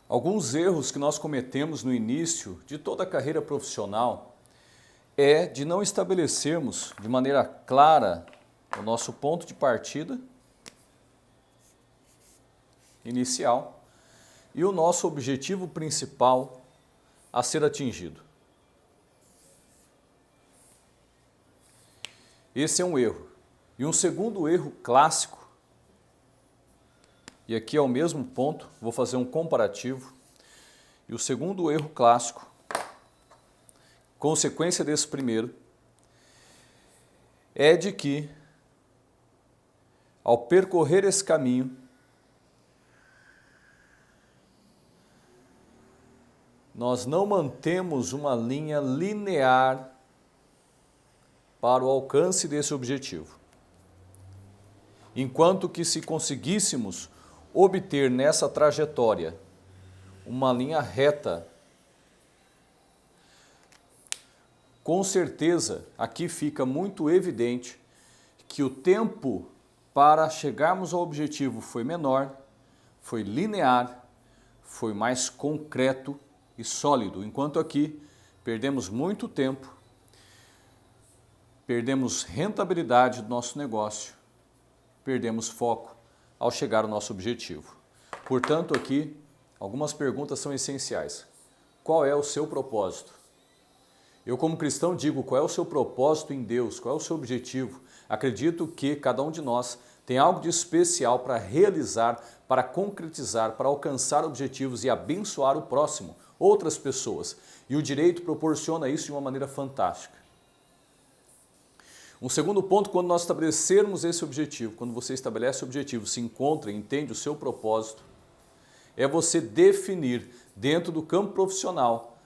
Alguns erros que nós cometemos no início de toda a carreira profissional é de não estabelecermos de maneira clara o nosso ponto de partida inicial e o nosso objetivo principal a ser atingido. Esse é um erro. E um segundo erro clássico, e aqui é o mesmo ponto, vou fazer um comparativo. E o segundo erro clássico, consequência desse primeiro, é de que, ao percorrer esse caminho, nós não mantemos uma linha linear para o alcance desse objetivo. Enquanto que se conseguíssemos obter nessa trajetória uma linha reta, com certeza aqui fica muito evidente que o tempo para chegarmos ao objetivo foi menor, foi linear, foi mais concreto e sólido, enquanto aqui perdemos muito tempo, perdemos rentabilidade do nosso negócio, perdemos foco ao chegar ao nosso objetivo. Portanto, aqui, algumas perguntas são essenciais. Qual é o seu propósito? Eu, como cristão, digo qual é o seu propósito em Deus, qual é o seu objetivo. Acredito que cada um de nós tem algo de especial para realizar, para concretizar, para alcançar objetivos e abençoar o próximo, outras pessoas. E o direito proporciona isso de uma maneira fantástica. Um segundo ponto, quando nós estabelecermos esse objetivo, quando você estabelece o objetivo, se encontra e entende o seu propósito, é você definir dentro do campo profissional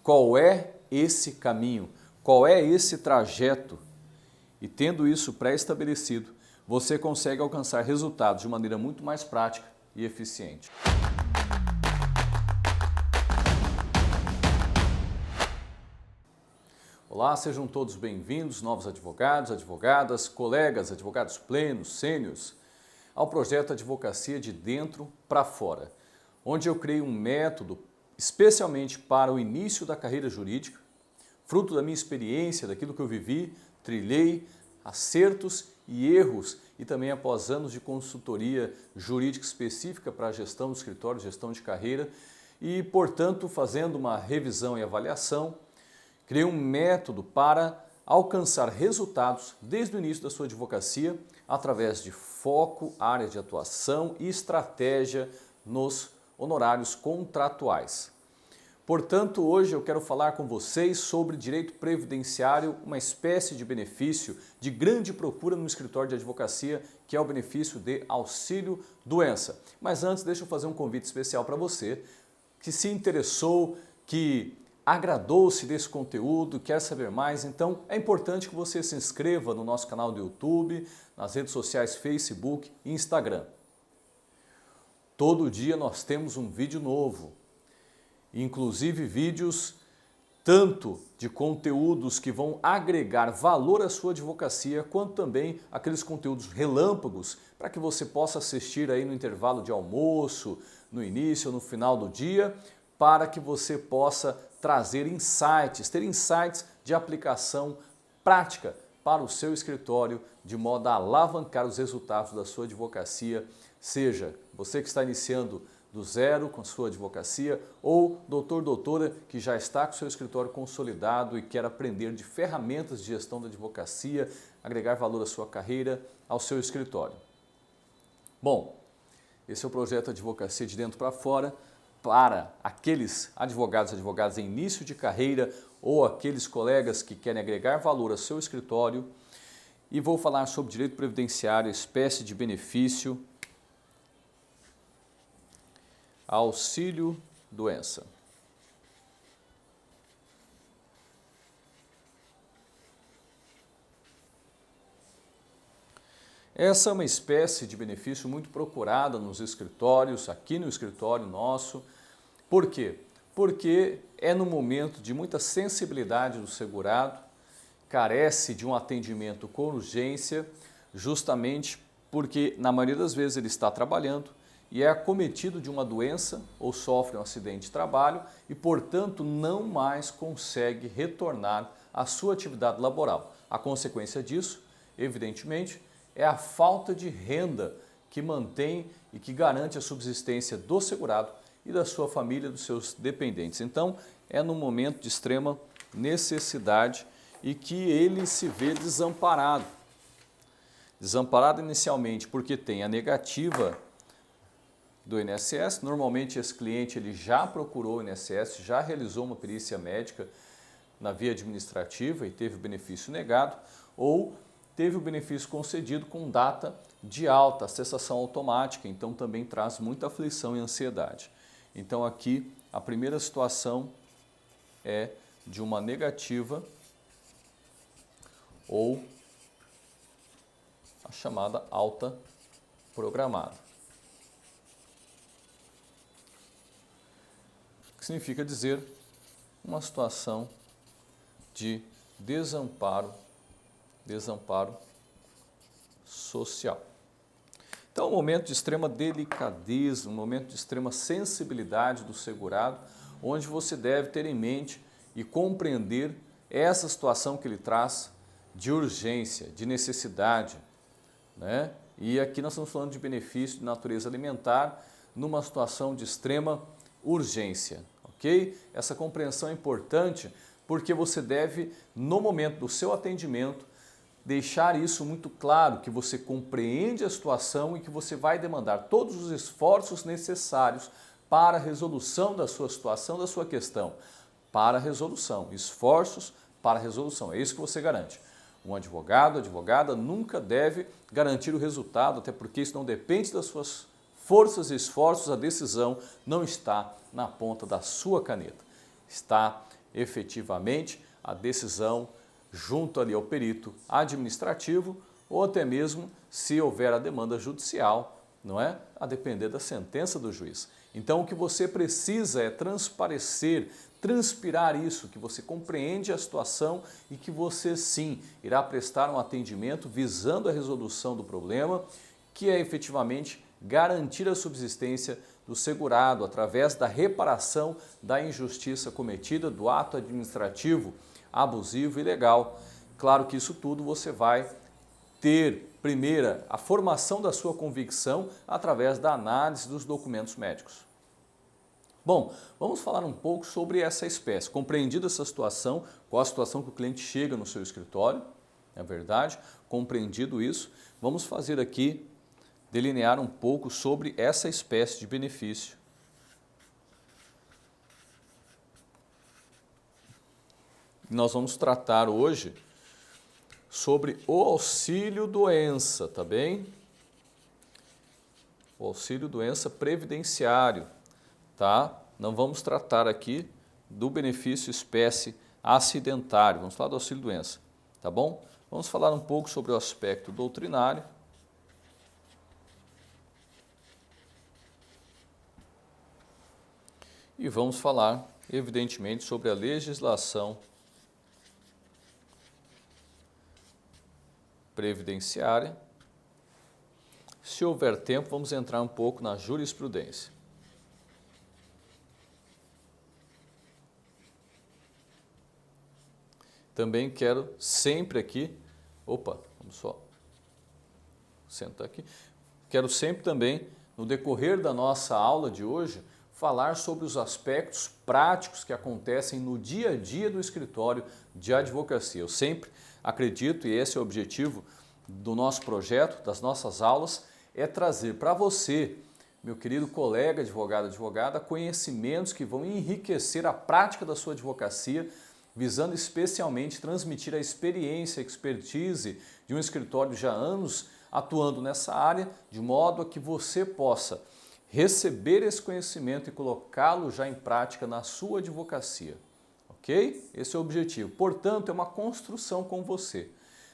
qual é esse caminho, qual é esse trajeto. E tendo isso pré-estabelecido, você consegue alcançar resultados de maneira muito mais prática e eficiente. Olá, sejam todos bem-vindos, novos advogados, advogadas, colegas, advogados plenos, sênios, ao projeto Advocacia de Dentro para Fora, onde eu criei um método especialmente para o início da carreira jurídica, fruto da minha experiência, daquilo que eu vivi, trilhei, acertos e erros, e também após anos de consultoria jurídica específica para a gestão do escritório, gestão de carreira, e, portanto, fazendo uma revisão e avaliação, criei um método para alcançar resultados desde o início da sua advocacia através de foco, área de atuação e estratégia nos honorários contratuais. Portanto, hoje eu quero falar com vocês sobre direito previdenciário, uma espécie de benefício de grande procura no escritório de advocacia, que é o benefício de auxílio-doença. Mas antes, deixa eu fazer um convite especial para você que se interessou, que agradou-se desse conteúdo, quer saber mais, então é importante que você se inscreva no nosso canal do YouTube, nas redes sociais Facebook e Instagram. Todo dia nós temos um vídeo novo, inclusive vídeos tanto de conteúdos que vão agregar valor à sua advocacia, quanto também aqueles conteúdos relâmpagos para que você possa assistir aí no intervalo de almoço, no início ou no final do dia, para que você possa trazer insights, ter insights de aplicação prática para o seu escritório, de modo a alavancar os resultados da sua advocacia, seja você que está iniciando do zero com sua advocacia ou doutor, doutora que já está com seu escritório consolidado e quer aprender de ferramentas de gestão da advocacia, agregar valor à sua carreira, ao seu escritório. Bom, esse é o projeto Advocacia de Dentro para Fora, para aqueles advogados e advogadas em início de carreira ou aqueles colegas que querem agregar valor ao seu escritório, e vou falar sobre direito previdenciário, espécie de benefício, auxílio-doença. Essa é uma espécie de benefício muito procurada nos escritórios, aqui no escritório nosso. Por quê? Porque é no momento de muita sensibilidade do segurado, carece de um atendimento com urgência, justamente porque na maioria das vezes ele está trabalhando e é acometido de uma doença ou sofre um acidente de trabalho e, portanto, não mais consegue retornar à sua atividade laboral. A consequência disso, evidentemente, é a falta de renda que mantém e que garante a subsistência do segurado e da sua família, dos seus dependentes. Então, é num momento de extrema necessidade e que ele se vê desamparado. Desamparado inicialmente porque tem a negativa do INSS. Normalmente esse cliente ele já procurou o INSS, já realizou uma perícia médica na via administrativa e teve o benefício negado, ou teve o benefício concedido com data de alta, cessação automática, então também traz muita aflição e ansiedade. Então aqui a primeira situação é de uma negativa ou a chamada alta programada. Que significa dizer uma situação de desamparo social. Então, um momento de extrema delicadeza, um momento de extrema sensibilidade do segurado, onde você deve ter em mente e compreender essa situação que ele traz de urgência, de necessidade, né? E aqui nós estamos falando de benefício de natureza alimentar numa situação de extrema urgência, ok? Essa compreensão é importante porque você deve, no momento do seu atendimento, deixar isso muito claro, que você compreende a situação e que você vai demandar todos os esforços necessários para a resolução da sua situação, da sua questão. Para a resolução, esforços para a resolução, é isso que você garante. Um advogado, advogada nunca deve garantir o resultado, até porque isso não depende das suas forças e esforços, a decisão não está na ponta da sua caneta. Está efetivamente a decisão junto ali ao perito administrativo ou até mesmo se houver a demanda judicial, não é? A depender da sentença do juiz. Então o que você precisa é transparecer, transpirar isso, que você compreende a situação e que você sim irá prestar um atendimento visando a resolução do problema, que é efetivamente garantir a subsistência do segurado através da reparação da injustiça cometida, do ato administrativo abusivo e ilegal. Claro que isso tudo você vai ter, primeira, a formação da sua convicção através da análise dos documentos médicos. Bom, vamos falar um pouco sobre essa espécie. Compreendida essa situação, qual a situação que o cliente chega no seu escritório, é verdade? Compreendido isso, vamos fazer aqui, delinear um pouco sobre essa espécie de benefício. Nós vamos tratar hoje sobre o auxílio-doença, tá bem? O auxílio-doença previdenciário, tá? Não vamos tratar aqui do benefício espécie acidentário, vamos falar do auxílio-doença, tá bom? Vamos falar um pouco sobre o aspecto doutrinário. E vamos falar, evidentemente, sobre a legislação previdenciária. Se houver tempo, vamos entrar um pouco na jurisprudência. Também quero sempre aqui, vamos só sentar aqui. Quero sempre também, no decorrer da nossa aula de hoje, falar sobre os aspectos práticos que acontecem no dia a dia do escritório de advocacia. Eu sempre acredito, e esse é o objetivo do nosso projeto, das nossas aulas, é trazer para você, meu querido colega advogado, advogada, conhecimentos que vão enriquecer a prática da sua advocacia, visando especialmente transmitir a experiência, a expertise de um escritório já há anos atuando nessa área, de modo a que você possa receber esse conhecimento e colocá-lo já em prática na sua advocacia, ok? Esse é o objetivo. Portanto, é uma construção com você.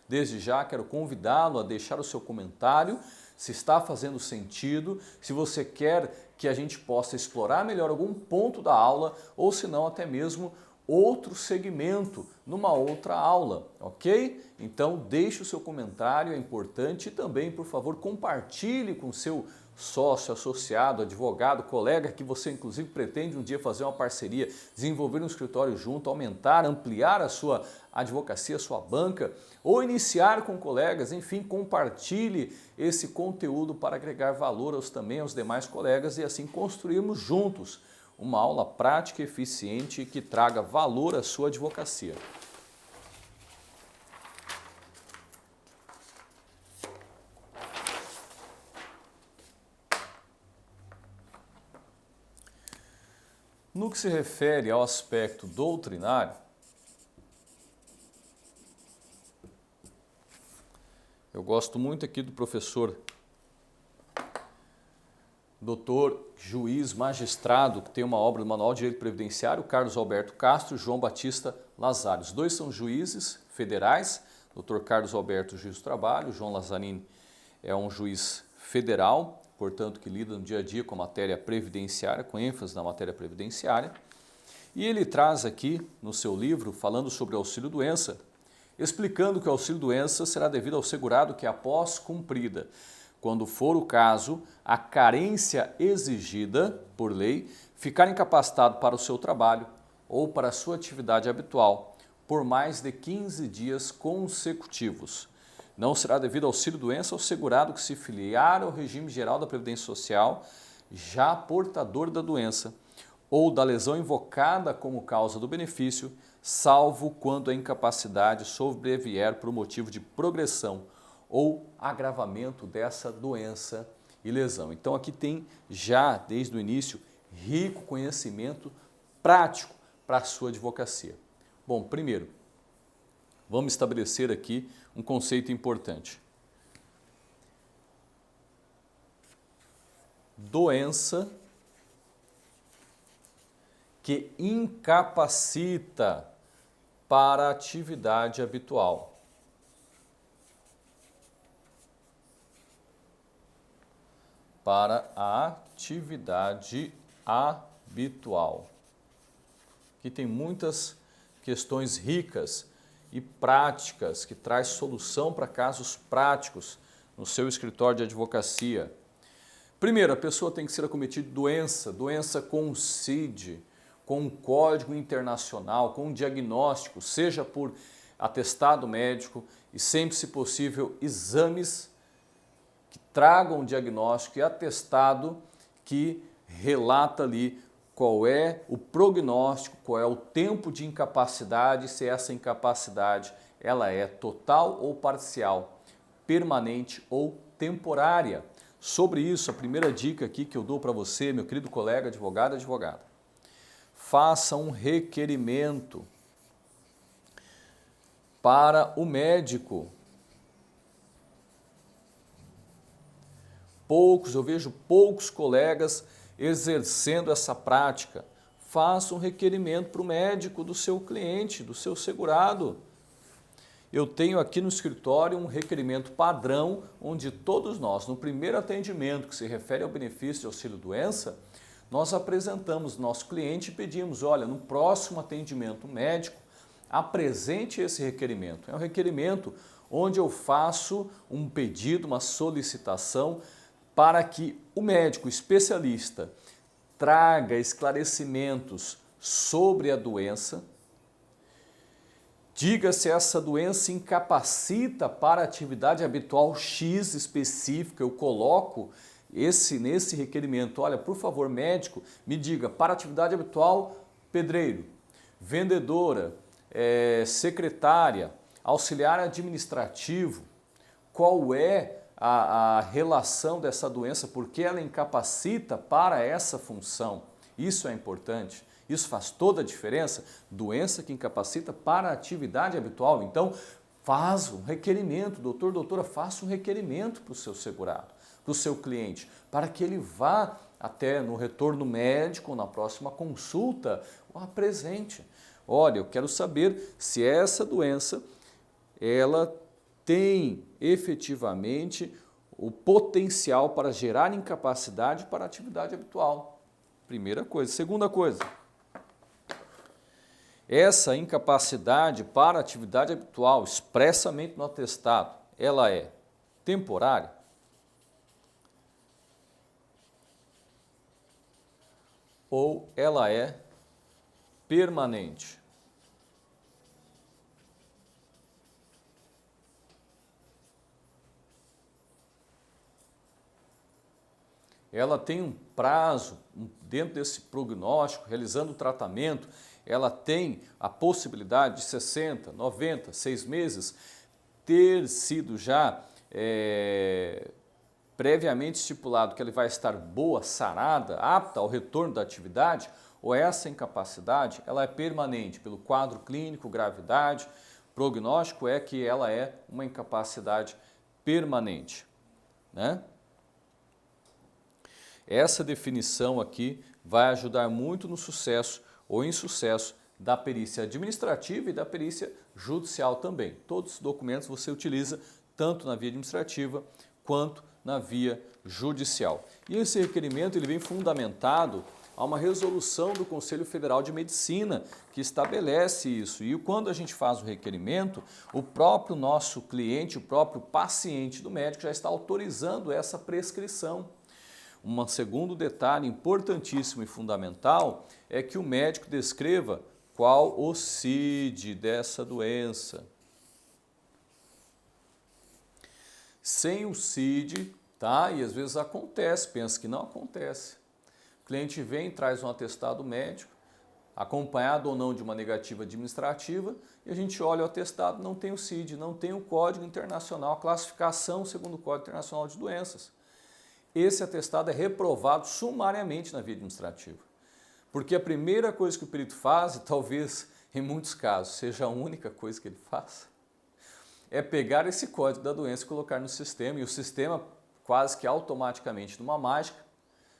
Desde já, quero convidá-lo a deixar o seu comentário, se está fazendo sentido, se você quer que a gente possa explorar melhor algum ponto da aula ou se não até mesmo outro segmento numa outra aula, ok? Então deixe o seu comentário, é importante, e também, por favor, compartilhe com seu sócio, associado, advogado, colega, que você inclusive pretende um dia fazer uma parceria, desenvolver um escritório junto, aumentar, ampliar a sua advocacia, a sua banca, ou iniciar com colegas, enfim, compartilhe esse conteúdo para agregar valor também aos demais colegas e assim construirmos juntos uma aula prática e eficiente que traga valor à sua advocacia. No que se refere ao aspecto doutrinário, eu gosto muito aqui do professor doutor, juiz, magistrado, que tem uma obra do Manual de Direito Previdenciário, Carlos Alberto Castro e João Batista Lazzarini. Os dois são juízes federais, doutor Carlos Alberto, juiz do trabalho, João Lazzarini é um juiz federal, portanto, que lida no dia a dia com a matéria previdenciária, com ênfase na matéria previdenciária. E ele traz aqui no seu livro, falando sobre o auxílio-doença, explicando que o auxílio-doença será devido ao segurado que, após cumprida, quando for o caso, a carência exigida por lei, ficar incapacitado para o seu trabalho ou para a sua atividade habitual por mais de 15 dias consecutivos. Não será devido auxílio-doença ao segurado que se filiar ao regime geral da Previdência Social, já portador da doença, ou da lesão invocada como causa do benefício, salvo quando a incapacidade sobrevier por motivo de progressão ou agravamento dessa doença e lesão. Então aqui tem já, desde o início, rico conhecimento prático para a sua advocacia. Bom, primeiro, vamos estabelecer aqui um conceito importante. Doença que incapacita para a atividade habitual. Para a atividade habitual. Aqui tem muitas questões ricas e práticas, que traz solução para casos práticos no seu escritório de advocacia. Primeiro, a pessoa tem que ser acometida de doença com um CID, com um código internacional, com um diagnóstico, seja por atestado médico e sempre, se possível, exames que tragam um diagnóstico e atestado que relata ali qual é o prognóstico, qual é o tempo de incapacidade, se essa incapacidade ela é total ou parcial, permanente ou temporária. Sobre isso, a primeira dica aqui que eu dou para você, meu querido colega advogado e advogada, faça um requerimento para o médico. Eu vejo poucos colegas exercendo essa prática. Faça um requerimento para o médico do seu cliente, do seu segurado. Eu tenho aqui no escritório um requerimento padrão, onde todos nós, no primeiro atendimento que se refere ao benefício de auxílio-doença, nós apresentamos nosso cliente e pedimos, olha, no próximo atendimento médico, apresente esse requerimento. É um requerimento onde eu faço um pedido, uma solicitação, para que o médico especialista traga esclarecimentos sobre a doença, diga se essa doença incapacita para a atividade habitual X específica, eu coloco nesse requerimento, olha, por favor, médico, me diga, para a atividade habitual, pedreiro, vendedora, secretária, auxiliar administrativo, qual é a relação dessa doença, porque ela incapacita para essa função. Isso é importante, isso faz toda a diferença. Doença que incapacita para a atividade habitual. Então, faz um requerimento, doutor, doutora, faça um requerimento para o seu segurado, para o seu cliente, para que ele vá até no retorno médico, na próxima consulta, o apresente. Olha, eu quero saber se essa doença, ela tem efetivamente o potencial para gerar incapacidade para a atividade habitual. Primeira coisa. Segunda coisa, essa incapacidade para a atividade habitual, expressamente no atestado, ela é temporária? ou ela é permanente? Ela tem um prazo, dentro desse prognóstico, realizando o tratamento, ela tem a possibilidade de 60, 90, 6 meses ter sido já previamente estipulado que ele vai estar boa, sarada, apta ao retorno da atividade, ou essa incapacidade ela é permanente pelo quadro clínico, gravidade, prognóstico é que ela é uma incapacidade permanente, né? Essa definição aqui vai ajudar muito no sucesso ou insucesso da perícia administrativa e da perícia judicial também. Todos os documentos você utiliza tanto na via administrativa quanto na via judicial. E esse requerimento ele vem fundamentado a uma resolução do Conselho Federal de Medicina que estabelece isso. E quando a gente faz o requerimento, o próprio nosso cliente, o próprio paciente do médico já está autorizando essa prescrição. Um segundo detalhe importantíssimo e fundamental é que o médico descreva qual o CID dessa doença. Sem o CID, tá? E às vezes acontece, pensa que não acontece. O cliente vem, traz um atestado médico, acompanhado ou não de uma negativa administrativa, e a gente olha o atestado, não tem o CID, não tem o Código Internacional, a classificação segundo o Código Internacional de Doenças. Esse atestado é reprovado sumariamente na via administrativa. Porque a primeira coisa que o perito faz, e talvez em muitos casos seja a única coisa que ele faz, é pegar esse código da doença e colocar no sistema, e o sistema quase que automaticamente, numa mágica,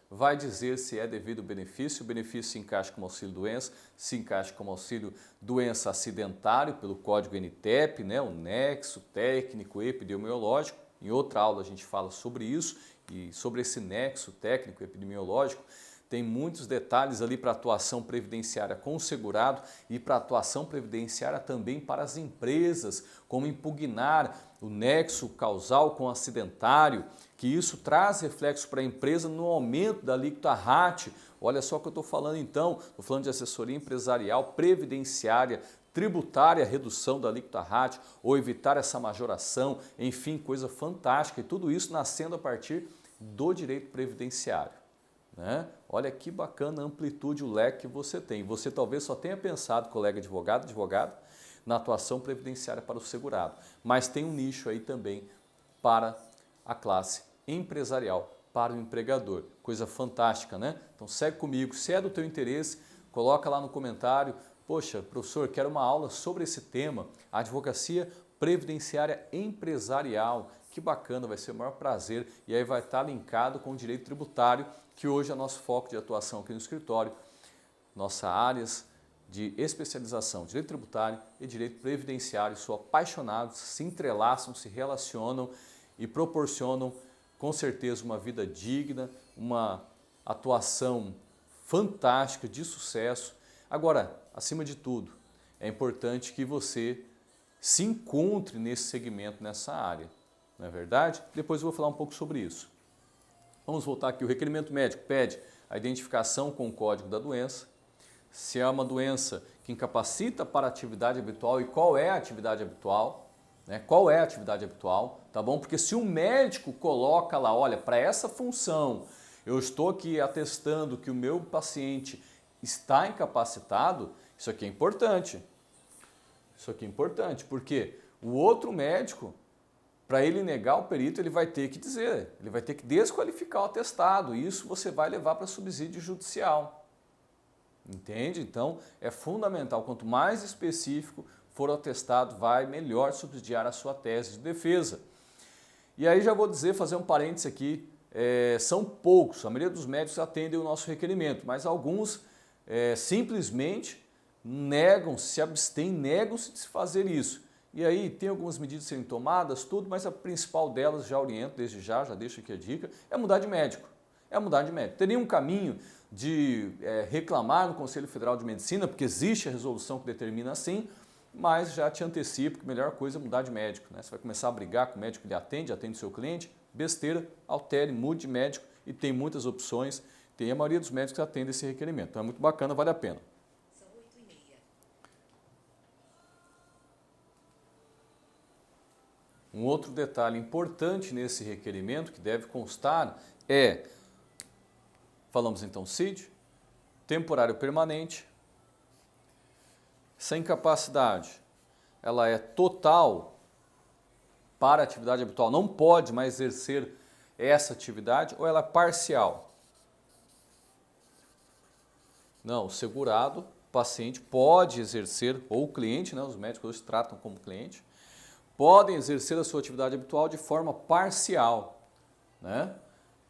vai dizer se é devido benefício, o benefício se encaixa como auxílio-doença, se encaixa como auxílio-doença acidentário pelo código NTEP, né, o nexo técnico epidemiológico. Em outra aula a gente fala sobre isso e sobre esse nexo técnico epidemiológico. Tem muitos detalhes ali para atuação previdenciária com o segurado e para atuação previdenciária também para as empresas, como impugnar o nexo causal com o acidentário, que isso traz reflexo para a empresa no aumento da alíquota RAT. Olha só o que eu estou falando então, estou falando de assessoria empresarial, previdenciária, tributária, redução da alíquota RAT ou evitar essa majoração, enfim, coisa fantástica, e tudo isso nascendo a partir do direito previdenciário, né? Olha que bacana a amplitude, o leque que você tem. Você talvez só tenha pensado, colega advogado, na atuação previdenciária para o segurado, mas tem um nicho aí também para a classe empresarial, para o empregador. Coisa fantástica, né? Então segue comigo, se é do teu interesse, coloca lá no comentário: poxa, professor, quero uma aula sobre esse tema, advocacia previdenciária empresarial. Que bacana, vai ser o maior prazer, e aí vai estar linkado com o direito tributário, que hoje é nosso foco de atuação aqui no escritório, nossas áreas de especialização, direito tributário e direito previdenciário. Sou apaixonado, se entrelaçam, se relacionam e proporcionam com certeza uma vida digna, uma atuação fantástica, de sucesso. Agora, acima de tudo, é importante que você se encontre nesse segmento, nessa área. Não é verdade? Depois eu vou falar um pouco sobre isso. Vamos voltar aqui. O requerimento médico pede a identificação com o código da doença, se é uma doença que incapacita para a atividade habitual e qual é a atividade habitual, né? Qual é a atividade habitual, tá bom? Porque se o médico coloca lá, olha, para essa função, eu estou aqui atestando que o meu paciente está incapacitado, isso aqui é importante. Isso aqui é importante, porque o outro médico, para ele negar o perito, ele vai ter que dizer, ele vai ter que desqualificar o atestado, e isso você vai levar para subsídio judicial. Entende? Então, é fundamental, quanto mais específico for o atestado, vai melhor subsidiar a sua tese de defesa. E aí já vou dizer, fazer um parênteses aqui, são poucos, a maioria dos médicos atendem o nosso requerimento, mas alguns simplesmente negam, se abstêm, negam-se de se fazer isso. E aí tem algumas medidas a serem tomadas, tudo, mas a principal delas, já oriento desde já deixo aqui a dica, é mudar de médico. É mudar de médico. Teria um caminho de reclamar no Conselho Federal de Medicina, porque existe a resolução que determina assim, mas já te antecipo que a melhor coisa é mudar de médico, né? Você vai começar a brigar com o médico que lhe atende o seu cliente, besteira, altere, mude de médico, e tem muitas opções Tem a maioria dos médicos que atende esse requerimento. Então é muito bacana, vale a pena. São 8h30. Um outro detalhe importante nesse requerimento que deve constar é, falamos então CID, temporário permanente. Essa incapacidade, ela é total para a atividade habitual, não pode mais exercer essa atividade, ou ela é parcial? Não, o segurado, paciente, pode exercer, ou o cliente, né, os médicos hoje tratam como cliente, podem exercer a sua atividade habitual de forma parcial, né,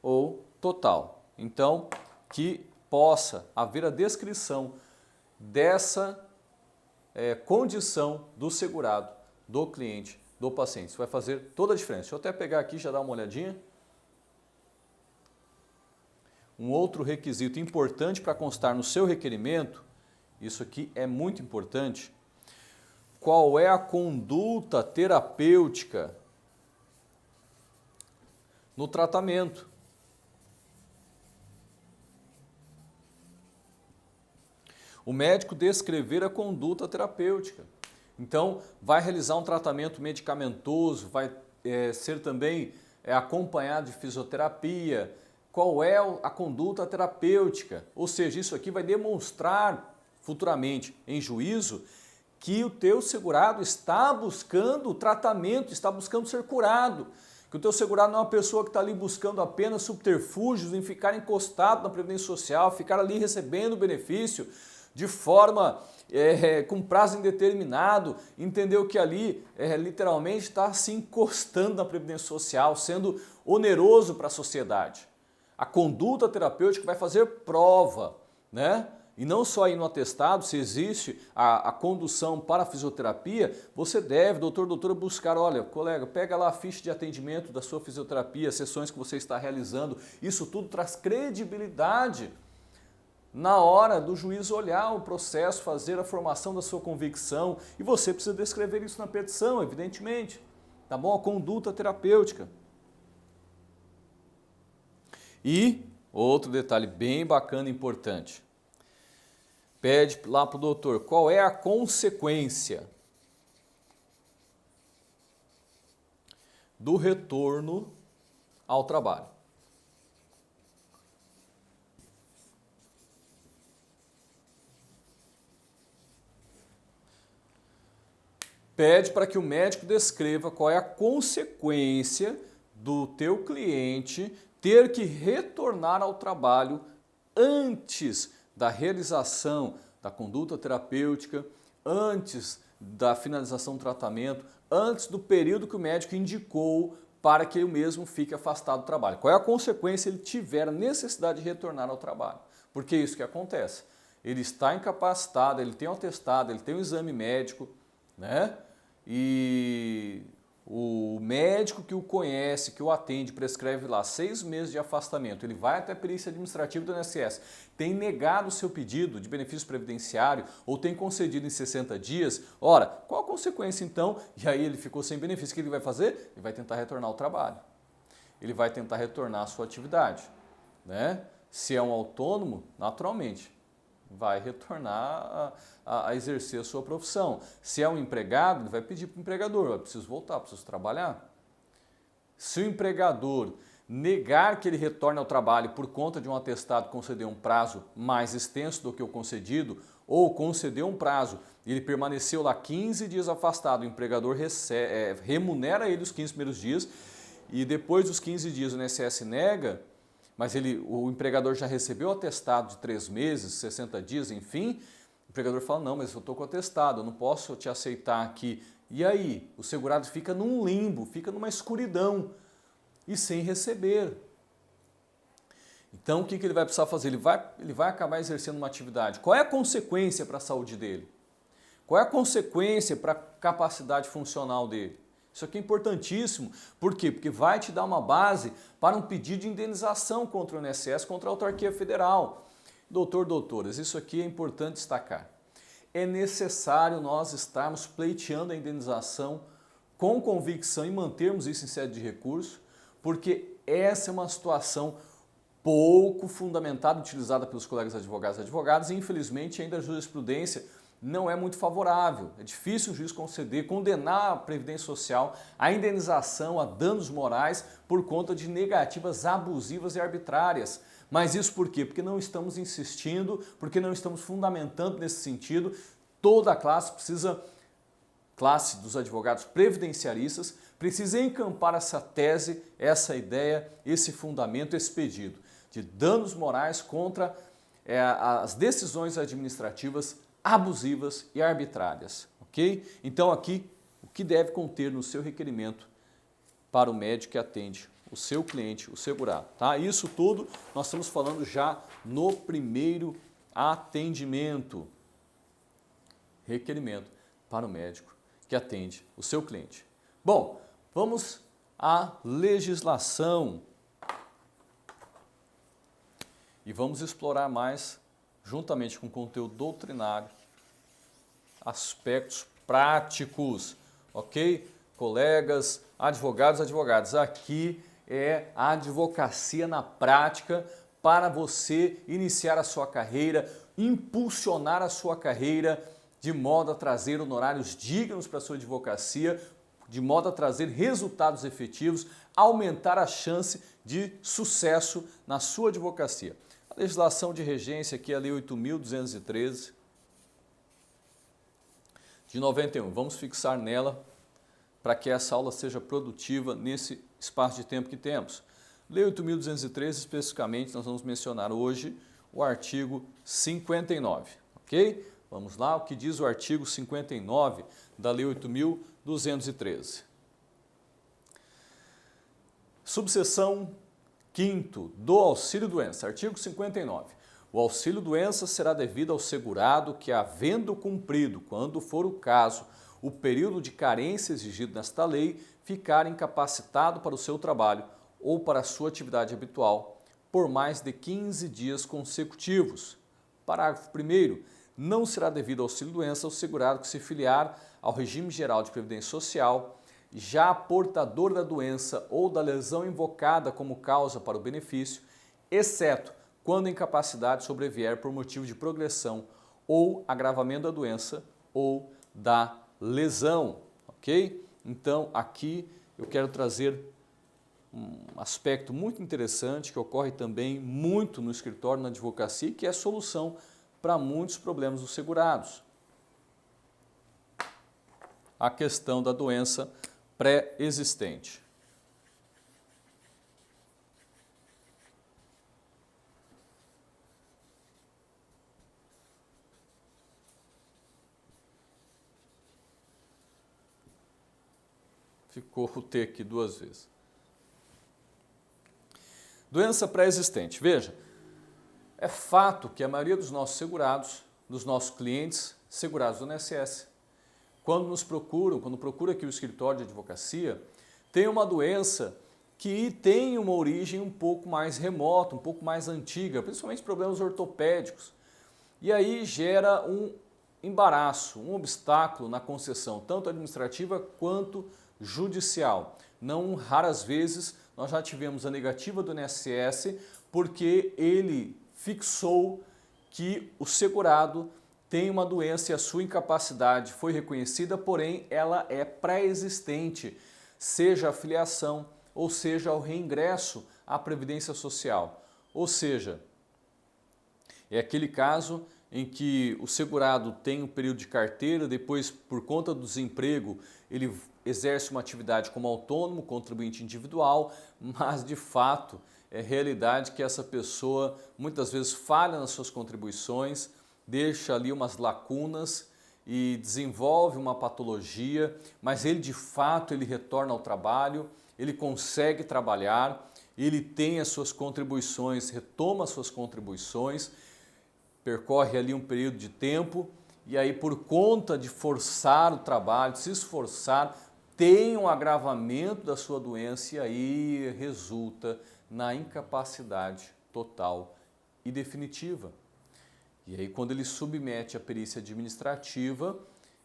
ou total. Então, que possa haver a descrição dessa condição do segurado, do cliente, do paciente. Isso vai fazer toda a diferença. Deixa eu até pegar aqui e já dar uma olhadinha. Um outro requisito importante para constar no seu requerimento, isso aqui é muito importante, qual é a conduta terapêutica no tratamento. O médico descrever a conduta terapêutica. Então, vai realizar um tratamento medicamentoso, vai ser também acompanhado de fisioterapia. Qual é a conduta terapêutica? Ou seja, isso aqui vai demonstrar futuramente em juízo que o teu segurado está buscando tratamento, está buscando ser curado. Que o teu segurado não é uma pessoa que está ali buscando apenas subterfúgios em ficar encostado na Previdência Social, ficar ali recebendo benefício de forma com prazo indeterminado, entendeu que ali literalmente está se encostando na Previdência Social, sendo oneroso para a sociedade. A conduta terapêutica vai fazer prova, né? E não só aí no atestado, se existe a condução para a fisioterapia, você deve, doutor, doutora, buscar, olha, colega, pega lá a ficha de atendimento da sua fisioterapia, as sessões que você está realizando, isso tudo traz credibilidade na hora do juiz olhar o processo, fazer a formação da sua convicção, e você precisa descrever isso na petição, evidentemente, tá bom? A conduta terapêutica. E outro detalhe bem bacana e importante, pede lá para o doutor qual é a consequência do retorno ao trabalho. Pede para que o médico descreva qual é a consequência do teu cliente ter que retornar ao trabalho antes da realização da conduta terapêutica, antes da finalização do tratamento, antes do período que o médico indicou para que ele mesmo fique afastado do trabalho. Qual é a consequência se ele tiver a necessidade de retornar ao trabalho? Porque é isso que acontece. Ele está incapacitado, ele tem um atestado, ele tem um exame médico, né? E o médico que o conhece, que o atende, prescreve lá 6 meses de afastamento, ele vai até a perícia administrativa do INSS, tem negado o seu pedido de benefício previdenciário ou tem concedido em 60 dias, ora, qual a consequência então? E aí ele ficou sem benefício, o que ele vai fazer? Ele vai tentar retornar ao trabalho, ele vai tentar retornar à sua atividade, né? Se é um autônomo, naturalmente, vai retornar a exercer a sua profissão. Se é um empregado, ele vai pedir para o empregador, preciso voltar, preciso trabalhar. Se o empregador negar que ele retorne ao trabalho por conta de um atestado conceder um prazo mais extenso do que o concedido, ou conceder um prazo e ele permaneceu lá 15 dias afastado, o empregador remunera ele os 15 primeiros dias e depois dos 15 dias o INSS nega, mas o empregador já recebeu o atestado de 3 meses, 60 dias, enfim, o empregador fala, não, mas eu estou com o atestado, eu não posso te aceitar aqui. E aí? O segurado fica num limbo, fica numa escuridão e sem receber. Então, o que ele vai precisar fazer? Ele vai acabar exercendo uma atividade. Qual é a consequência para a saúde dele? Qual é a consequência para a capacidade funcional dele? Isso aqui é importantíssimo. Por quê? Porque vai te dar uma base para um pedido de indenização contra o INSS, contra a autarquia federal. Doutor, doutoras, isso aqui é importante destacar. É necessário nós estarmos pleiteando a indenização com convicção e mantermos isso em sede de recurso, porque essa é uma situação pouco fundamentada, utilizada pelos colegas advogados e advogadas, e infelizmente ainda a jurisprudência não é muito favorável. É difícil o juiz conceder, condenar a Previdência Social, a indenização, a danos morais por conta de negativas abusivas e arbitrárias. Mas isso por quê? Porque não estamos insistindo, porque não estamos fundamentando nesse sentido. Toda a classe dos advogados previdenciaristas precisa encampar essa tese, essa ideia, esse fundamento, esse pedido de danos morais contra as decisões administrativas abusivas e arbitrárias, ok? Então aqui, o que deve conter no seu requerimento para o médico que atende o seu cliente, o segurado, tá? Isso tudo nós estamos falando já no primeiro atendimento. Requerimento para o médico que atende o seu cliente. Bom, vamos à legislação e vamos explorar mais, juntamente com conteúdo doutrinário, aspectos práticos, ok? Colegas, advogados, advogadas, aqui é a advocacia na prática para você iniciar a sua carreira, impulsionar a sua carreira, de modo a trazer honorários dignos para a sua advocacia, de modo a trazer resultados efetivos, aumentar a chance de sucesso na sua advocacia. A legislação de regência aqui é a Lei 8.213 de 91. Vamos fixar nela para que essa aula seja produtiva nesse espaço de tempo que temos. Lei 8.213, especificamente, nós vamos mencionar hoje o artigo 59, ok? Vamos lá, o que diz o artigo 59 da Lei 8.213. Subseção 5º do auxílio-doença, artigo 59. O auxílio-doença será devido ao segurado que, havendo cumprido, quando for o caso, o período de carência exigido nesta lei, ficar incapacitado para o seu trabalho ou para a sua atividade habitual por mais de 15 dias consecutivos. Parágrafo 1º. Não será devido ao auxílio-doença ao segurado que se filiar ao regime geral de previdência social, já portador da doença ou da lesão invocada como causa para o benefício, exceto quando a incapacidade sobrevier por motivo de progressão ou agravamento da doença ou da lesão, ok? Então, aqui eu quero trazer um aspecto muito interessante que ocorre também muito no escritório, na advocacia, que é a solução para muitos problemas dos segurados. A questão da doença pré-existente. Ficou o T aqui duas vezes. Doença pré-existente. Veja, é fato que a maioria dos nossos segurados, dos nossos clientes segurados do INSS, quando nos procuram, quando procura aqui o escritório de advocacia, tem uma doença que tem uma origem um pouco mais remota, um pouco mais antiga, principalmente problemas ortopédicos. E aí gera um embaraço, um obstáculo na concessão, tanto administrativa quanto judicial. Não raras vezes nós já tivemos a negativa do INSS porque ele fixou que o segurado tem uma doença e a sua incapacidade foi reconhecida, porém ela é pré-existente, seja a filiação ou seja o reingresso à Previdência Social. Ou seja, é aquele caso em que o segurado tem um período de carteira, depois, por conta do desemprego, ele exerce uma atividade como autônomo, contribuinte individual, mas de fato é realidade que essa pessoa muitas vezes falha nas suas contribuições, deixa ali umas lacunas e desenvolve uma patologia, mas ele de fato ele retorna ao trabalho, ele consegue trabalhar, ele tem as suas contribuições, retoma as suas contribuições, percorre ali um período de tempo e aí por conta de forçar o trabalho, de se esforçar, tem um agravamento da sua doença e aí resulta na incapacidade total e definitiva. E aí quando ele submete a perícia administrativa,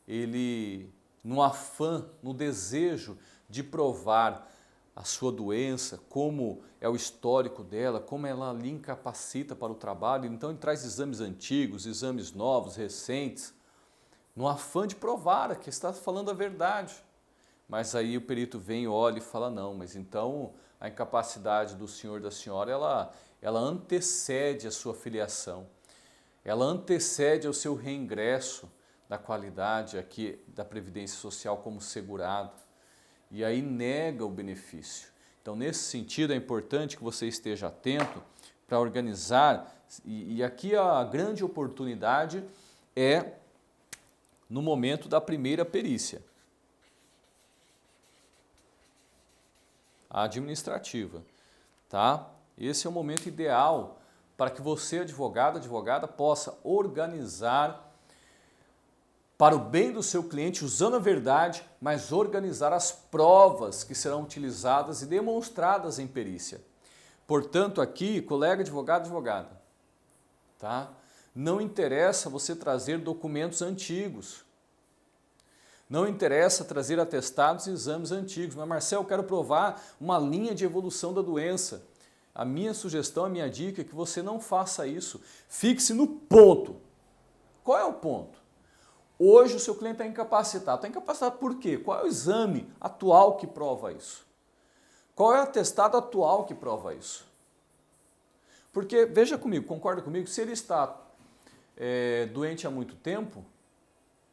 ele, no afã, no desejo de provar a sua doença, como é o histórico dela, como ela lhe incapacita para o trabalho. Então ele traz exames antigos, exames novos, recentes, no afã de provar que está falando a verdade. Mas aí o perito vem, olha e fala, não, mas então a incapacidade do senhor e da senhora, ela antecede a sua filiação, ela antecede ao seu reingresso da qualidade aqui da Previdência Social como segurado, e aí nega o benefício. Então, nesse sentido, é importante que você esteja atento para organizar, e aqui a grande oportunidade é no momento da primeira perícia, a administrativa, tá? Esse é o momento ideal para que você, advogado, advogada, possa organizar para o bem do seu cliente, usando a verdade, mas organizar as provas que serão utilizadas e demonstradas em perícia. Portanto, aqui, colega advogado, advogada, tá? Não interessa você trazer documentos antigos. Não interessa trazer atestados e exames antigos. Mas, Marcelo, eu quero provar uma linha de evolução da doença. A minha sugestão, a minha dica é que você não faça isso. Fixe no ponto. Qual é o ponto? Hoje o seu cliente está incapacitado. Está incapacitado por quê? Qual é o exame atual que prova isso? Qual é o atestado atual que prova isso? Porque, veja comigo, concorda comigo, se ele está doente há muito tempo,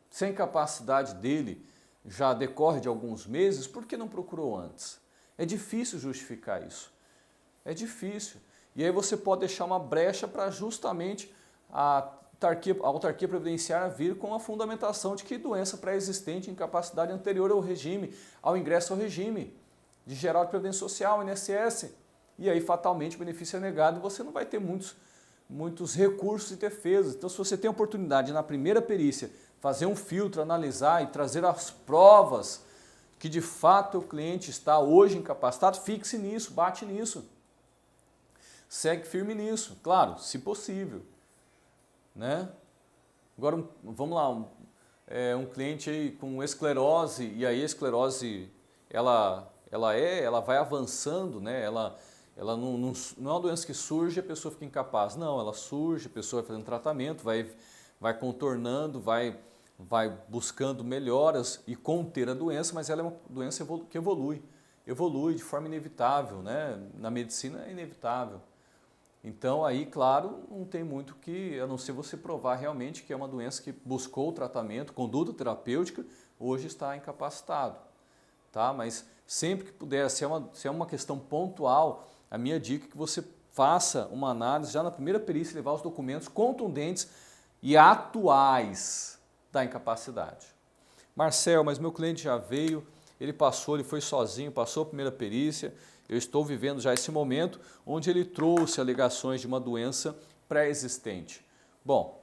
se a incapacidade dele já decorre de alguns meses, por que não procurou antes? É difícil justificar isso. É difícil. E aí você pode deixar uma brecha para justamente a autarquia previdenciária vir com a fundamentação de que doença pré-existente, incapacidade anterior ao regime, ao ingresso ao regime de geral de previdência social, INSS. E aí fatalmente o benefício é negado e você não vai ter muitos recursos e defesas. Então, se você tem a oportunidade na primeira perícia fazer um filtro, analisar e trazer as provas que de fato o cliente está hoje incapacitado, fixe nisso, bate nisso. Segue firme nisso, claro, se possível. Né? Agora, vamos lá, um cliente aí com esclerose, e aí a esclerose, ela vai avançando, né? Ela não é uma doença que surge e a pessoa fica incapaz. Não, ela surge, a pessoa vai fazendo tratamento, vai contornando, vai buscando melhoras e conter a doença, mas ela é uma doença que evolui de forma inevitável, né? Na medicina é inevitável. Então aí, claro, não tem muito que, a não ser você provar realmente que é uma doença que buscou o tratamento, conduta terapêutica, hoje está incapacitado, tá? Mas sempre que puder, se é uma questão pontual, a minha dica é que você faça uma análise já na primeira perícia, levar os documentos contundentes e atuais da incapacidade. Marcel, mas meu cliente já veio, ele foi sozinho, passou a primeira perícia, eu estou vivendo já esse momento onde ele trouxe alegações de uma doença pré-existente. Bom,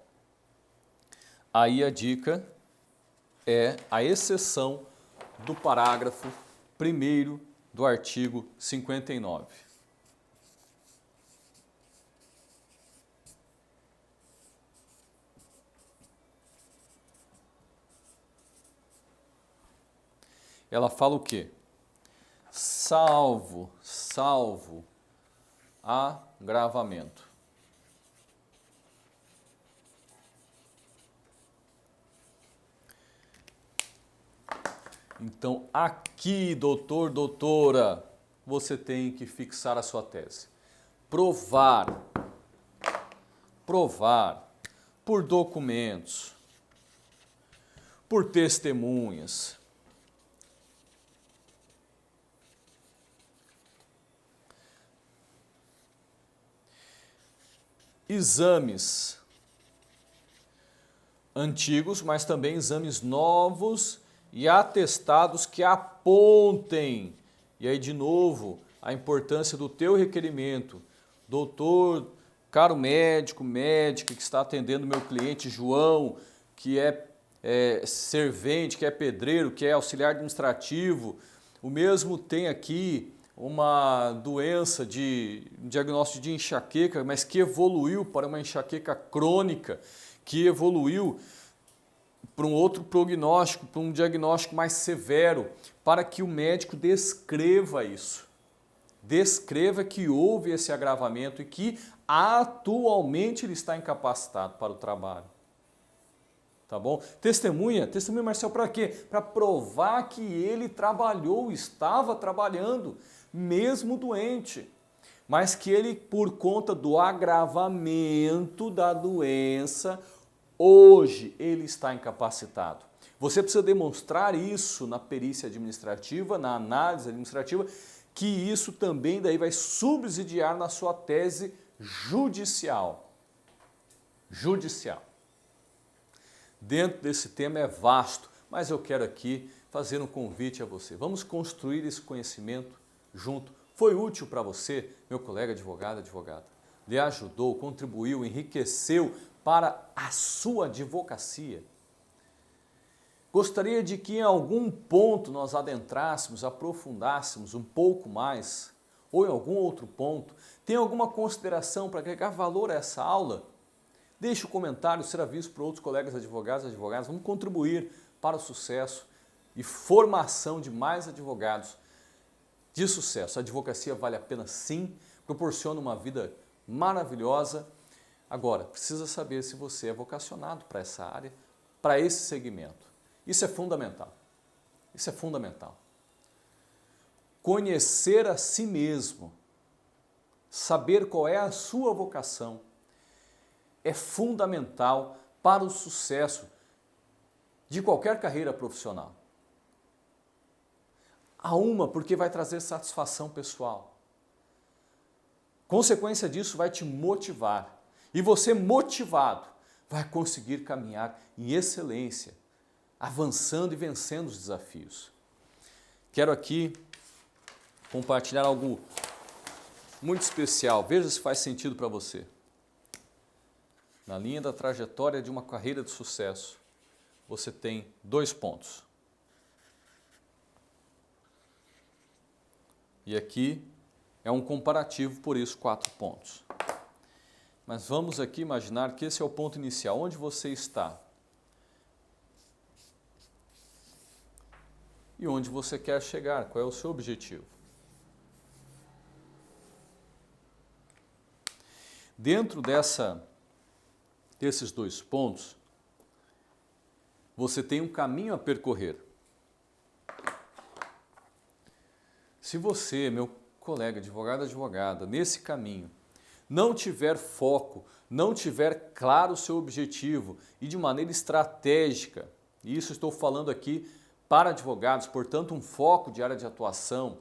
aí a dica é a exceção do parágrafo 1º do artigo 59. Ela fala o quê? Salvo agravamento. Então, aqui, doutor, doutora, você tem que fixar a sua tese. Provar por documentos, por testemunhas, exames antigos, mas também exames novos e atestados que apontem, e aí de novo, a importância do teu requerimento. Doutor, caro médico, médica que está atendendo meu cliente João, que é servente, que é pedreiro, que é auxiliar administrativo, o mesmo tem aqui uma doença um diagnóstico de enxaqueca, mas que evoluiu para uma enxaqueca crônica, que evoluiu para um outro prognóstico, para um diagnóstico mais severo, para que o médico descreva isso. Descreva que houve esse agravamento e que atualmente ele está incapacitado para o trabalho. Tá bom? Testemunha, Marcel, para quê? Para provar que ele trabalhou, estava trabalhando, mesmo doente. Mas que ele, por conta do agravamento da doença, hoje ele está incapacitado. Você precisa demonstrar isso na perícia administrativa, na análise administrativa, que isso também daí vai subsidiar na sua tese judicial. Judicial. Dentro desse tema é vasto, mas eu quero aqui fazer um convite a você. Vamos construir esse conhecimento junto. Foi útil para você, meu colega advogado, advogada? Lhe ajudou, contribuiu, enriqueceu para a sua advocacia? Gostaria de que em algum ponto nós adentrássemos, aprofundássemos um pouco mais, ou em algum outro ponto. Tem alguma consideração para agregar valor a essa aula? Deixe o comentário, será visto por outros colegas advogados e advogadas. Vamos contribuir para o sucesso e formação de mais advogados de sucesso. A advocacia vale a pena sim, proporciona uma vida maravilhosa. Agora, precisa saber se você é vocacionado para essa área, para esse segmento. Isso é fundamental. Isso é fundamental. Conhecer a si mesmo, saber qual é a sua vocação, é fundamental para o sucesso de qualquer carreira profissional. A uma, porque vai trazer satisfação pessoal. Consequência disso vai te motivar. E você motivado vai conseguir caminhar em excelência, avançando e vencendo os desafios. Quero aqui compartilhar algo muito especial. Veja se faz sentido para você. Na linha da trajetória de uma carreira de sucesso, você tem 2 pontos. E aqui é um comparativo, por isso 4 pontos. Mas vamos aqui imaginar que esse é o ponto inicial. Onde você está? E onde você quer chegar? Qual é o seu objetivo? Dentro desses 2 pontos, você tem um caminho a percorrer. Se você, meu colega advogado, advogada, nesse caminho, não tiver foco, não tiver claro o seu objetivo e de maneira estratégica, e isso estou falando aqui para advogados, portanto um foco de área de atuação,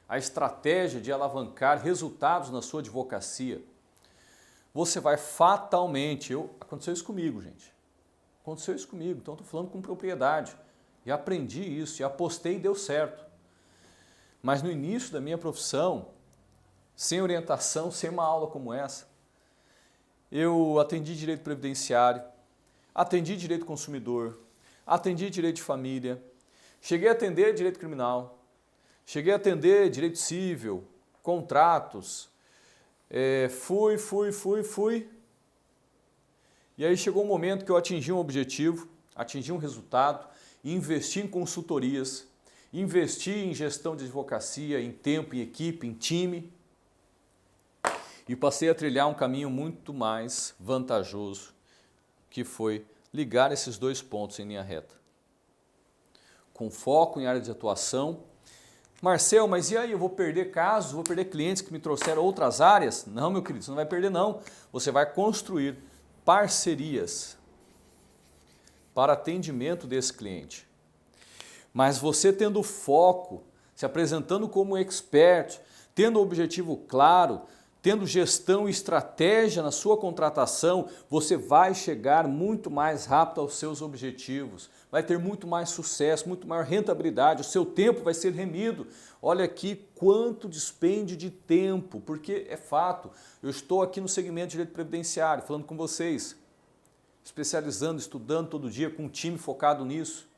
a estratégia de alavancar resultados na sua advocacia, você vai fatalmente, aconteceu isso comigo, gente, aconteceu isso comigo, então estou falando com propriedade, e aprendi isso, e apostei e deu certo. Mas no início da minha profissão, sem orientação, sem uma aula como essa, eu atendi direito previdenciário, atendi direito consumidor, atendi direito de família, cheguei a atender direito criminal, cheguei a atender direito civil, contratos, fui. E aí chegou um momento que eu atingi um objetivo, atingi um resultado, investi em consultorias, investi em gestão de advocacia, em tempo, em equipe, em time, e passei a trilhar um caminho muito mais vantajoso, que foi ligar esses 2 pontos em linha reta. Com foco em área de atuação. Marcel, mas e aí, eu vou perder casos, vou perder clientes que me trouxeram outras áreas? Não, meu querido, você não vai perder não. Você vai construir parcerias para atendimento desse cliente. Mas você tendo foco, se apresentando como expert, tendo o objetivo claro, tendo gestão e estratégia na sua contratação, você vai chegar muito mais rápido aos seus objetivos, vai ter muito mais sucesso, muito maior rentabilidade, o seu tempo vai ser remido. Olha aqui quanto dispende de tempo, porque é fato, eu estou aqui no segmento de direito previdenciário, falando com vocês, especializando, estudando todo dia, com um time focado nisso.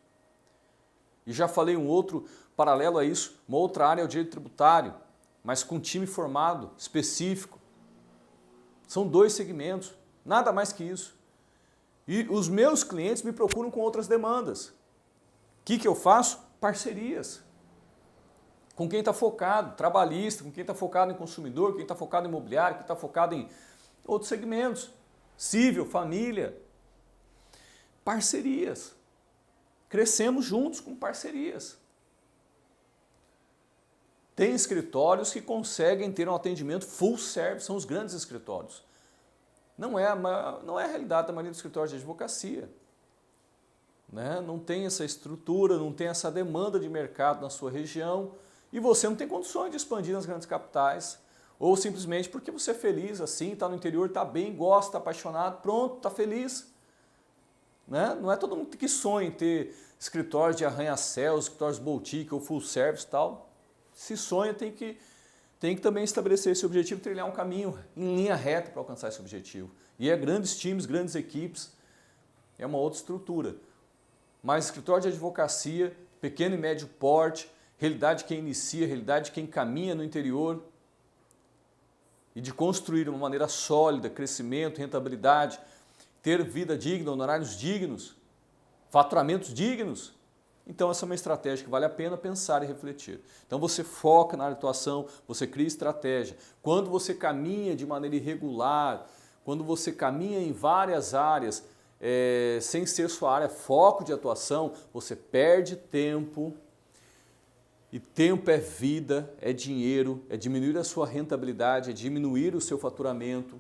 E já falei um outro paralelo a isso, uma outra área é o direito tributário, mas com um time formado, específico. São 2 segmentos, nada mais que isso. E os meus clientes me procuram com outras demandas. O que eu faço? Parcerias. com quem está focado, trabalhista, com quem está focado em consumidor, quem está focado em imobiliário, quem está focado em outros segmentos, civil, família. Parcerias. Crescemos juntos com parcerias. Tem escritórios que conseguem ter um atendimento full service, são os grandes escritórios. Não é a realidade da maioria dos escritórios de advocacia. Né? Não tem essa estrutura, não tem essa demanda de mercado na sua região e você não tem condições de expandir nas grandes capitais ou simplesmente porque você é feliz assim, está no interior, está bem, gosta, está apaixonado, pronto, está feliz. Né? Não é todo mundo que sonha em ter escritórios de arranha-céus, escritórios boutique ou full service e tal. Se sonha, tem que também estabelecer esse objetivo, trilhar um caminho em linha reta para alcançar esse objetivo. E é grandes times, grandes equipes, é uma outra estrutura. Mas escritório de advocacia, pequeno e médio porte, realidade de quem inicia, realidade de quem caminha no interior e de construir uma maneira sólida, crescimento, rentabilidade, ter vida digna, honorários dignos, faturamentos dignos. Então essa é uma estratégia que vale a pena pensar e refletir. Então você foca na área de atuação, você cria estratégia. Quando você caminha de maneira irregular, quando você caminha em várias áreas, sem ser sua área foco de atuação, você perde tempo. E tempo é vida, é dinheiro, é diminuir a sua rentabilidade, é diminuir o seu faturamento.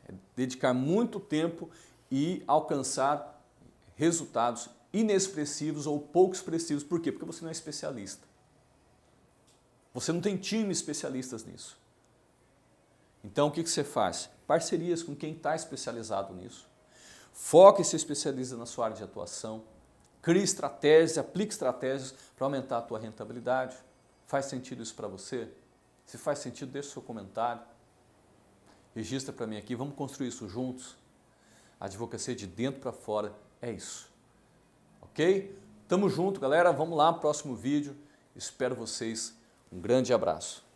É dedicar muito tempo e alcançar resultados inexpressivos ou pouco expressivos. Por quê? Porque você não é especialista. Você não tem time especialistas nisso. Então o que você faz? Parcerias com quem está especializado nisso. Foque e se especializa na sua área de atuação. Crie estratégias, aplique estratégias para aumentar a tua rentabilidade. Faz sentido isso para você? Se faz sentido, deixe o seu comentário. Registra para mim aqui, vamos construir isso juntos. A advocacia de dentro para fora é isso. Ok? Tamo junto, galera. Vamos lá, próximo vídeo. Espero vocês. Um grande abraço.